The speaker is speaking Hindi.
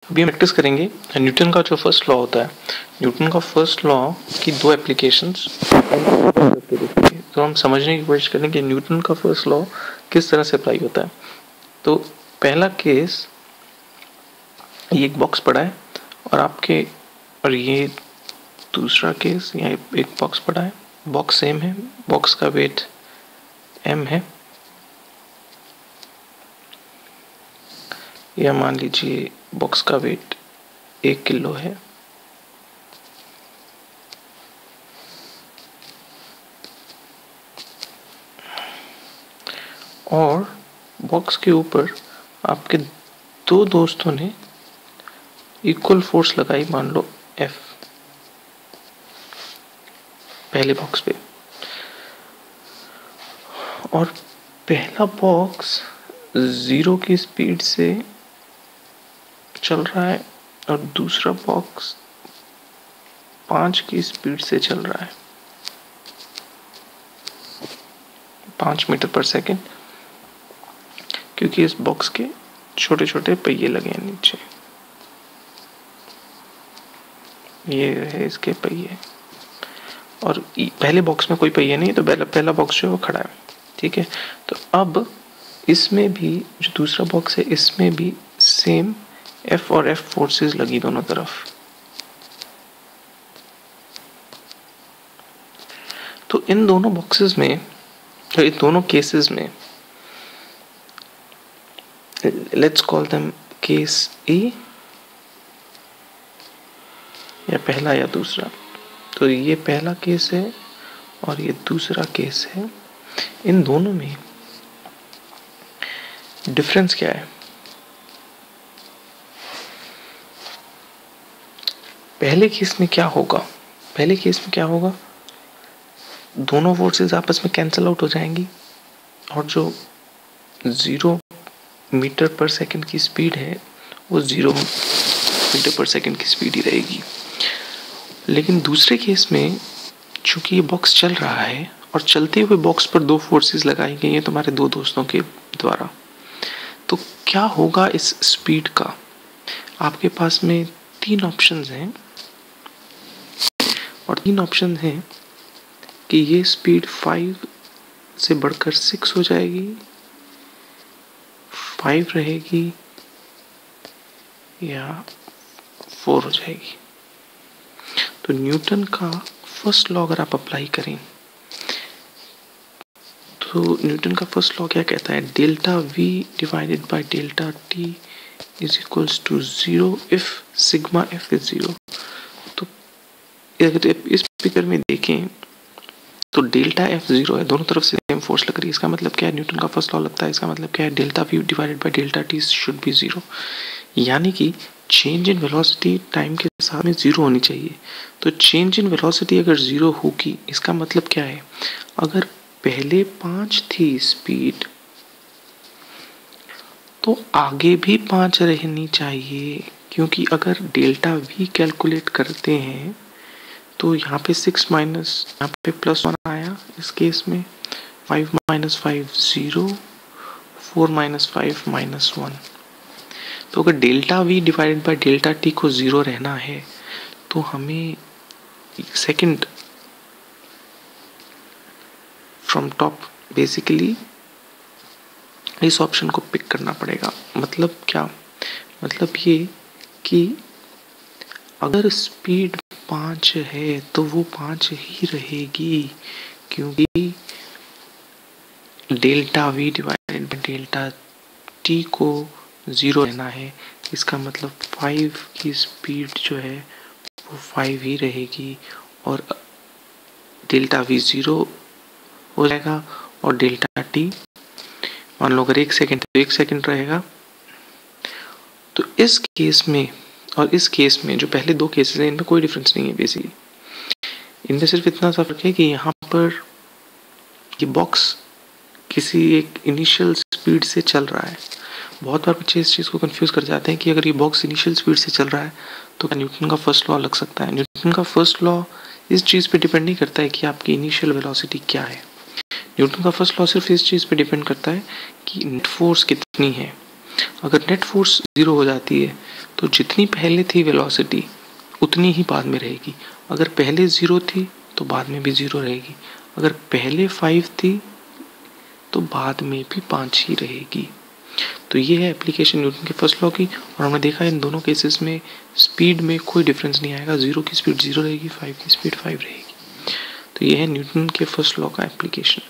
अभी हम प्रैक्टिस करेंगे न्यूटन का जो फर्स्ट लॉ होता है। न्यूटन का फर्स्ट लॉ की दो एप्लीकेशंस तो हम समझने की कोशिश करें कि न्यूटन का फर्स्ट लॉ किस तरह से अप्लाई होता है। तो पहला केस, ये एक बॉक्स पड़ा है और ये दूसरा केस, यहाँ एक बॉक्स पड़ा है, बॉक्स सेम है, बॉक्स का वेट m है, या मान लीजिए बॉक्स का वेट 1 किलो है। और बॉक्स के ऊपर आपके दो दोस्तों ने इक्वल फोर्स लगाई, मान लो F, पहले बॉक्स पे। और पहला बॉक्स 0 की स्पीड से चल रहा है और दूसरा बॉक्स 5 की स्पीड से चल रहा है, 5 मीटर पर सेकेंड, क्योंकि इस बॉक्स के छोटे छोटे पहिए लगे हैं नीचे। ये है इसके पहिए, और पहले बॉक्स में कोई पहिए नहीं, तो पहला बॉक्स जो है वो खड़ा है। ठीक है, तो अब इसमें भी जो दूसरा बॉक्स है, इसमें भी सेम F और F फोर्सेस लगी दोनों तरफ। तो इन दोनों बॉक्सेस में, तो इन दोनों केसेस में, लेट्स कॉल देम केस ए, या पहला या दूसरा। तो ये पहला केस है और ये दूसरा केस है। इन दोनों में डिफरेंस क्या है? पहले केस में क्या होगा? पहले केस में क्या होगा? दोनों फोर्सेस आपस में कैंसल आउट हो जाएंगी और जो 0 मीटर पर सेकंड की स्पीड है वो 0 मीटर पर सेकंड की स्पीड ही रहेगी। लेकिन दूसरे केस में चूंकि ये बॉक्स चल रहा है और चलते हुए बॉक्स पर दो फोर्सेस लगाई गई हैं तुम्हारे दो दोस्तों के द्वारा, तो क्या होगा इस स्पीड का? आपके पास में 3 ऑप्शंस हैं, और 3 ऑप्शन हैं कि ये स्पीड 5 से बढ़कर 6 हो जाएगी, 5 रहेगी, या 4 हो जाएगी। तो न्यूटन का फर्स्ट लॉ अगर आप अप्लाई करें, तो न्यूटन का फर्स्ट लॉ क्या कहता है? Delta V divided by delta T is equals to 0 if sigma F is 0। तो अगर इस पिक्चर में देखें तो डेल्टा F 0 है, दोनों तरफ से सेम फोर्स लग रही है। इसका मतलब क्या है? न्यूटन का फर्स्ट लॉ लगता है, इसका मतलब क्या है? Delta V divided by delta T should be 0, यानी कि चेंज इन वेलोसिटी टाइम के साथ में 0 होनी चाहिए। तो चेंज इन वेलोसिटी अगर 0 होगी, इसका मतलब क्या है? अगर पहले 5 थी स्पीड, तो आगे भी 5 रहनी चाहिए, क्योंकि अगर डेल्टा V कैलकुलेट करते हैं तो यहाँ पे 6 माइनस, यहाँ पे +1 आया इस केस में, 5 माइनस 5 0, 4 माइनस 5 -1। तो अगर delta V divided by delta T को 0 रहना है, तो हमें सेकंड फ्रॉम टॉप बेसिकली इस ऑप्शन को पिक करना पड़ेगा। मतलब क्या? मतलब ये कि अगर स्पीड 5 है तो वो 5 ही रहेगी, क्योंकि delta V divided by delta T को 0 रहना है। इसका मतलब 5 की स्पीड जो है वो 5 ही रहेगी, और डेल्टा V 0 हो जाएगा, और डेल्टा T मान लो अगर 1 सेकेंड तो 1 सेकेंड रहेगा। तो इस केस में और इस केस में, जो पहले 2 केसेस हैं, इनमें कोई डिफरेंस नहीं है बेसिकली। इनमें सिर्फ इतना सा फर्क है कि यहाँ पर ये बॉक्स किसी एक इनिशियल स्पीड से चल रहा है। बहुत बार बच्चे इस चीज़ को कंफ्यूज कर जाते हैं कि अगर ये बॉक्स इनिशियल स्पीड से चल रहा है तो क्या न्यूटन का फर्स्ट लॉ लग सकता है? न्यूटन का फर्स्ट लॉ इस चीज़ पे डिपेंड नहीं करता है कि आपकी इनिशियल वेलोसिटी क्या है। न्यूटन का फर्स्ट लॉ सिर्फ इस चीज़ पे डिपेंड करता है कि नेट फोर्स कितनी है। अगर नेट फोर्स 0 हो जाती है तो जितनी पहले थी वेलोसिटी उतनी ही बाद में रहेगी। अगर पहले 0 थी तो बाद में भी 0 रहेगी। अगर पहले 5 थी तो बाद में भी 5 ही रहेगी। तो ये है एप्लीकेशन न्यूटन के फर्स्ट लॉ की। और हमने देखा इन दोनों केसेस में स्पीड में कोई डिफरेंस नहीं आएगा। 0 की स्पीड 0 रहेगी, 5 की स्पीड 5 रहेगी। तो ये है न्यूटन के फर्स्ट लॉ का एप्लीकेशन।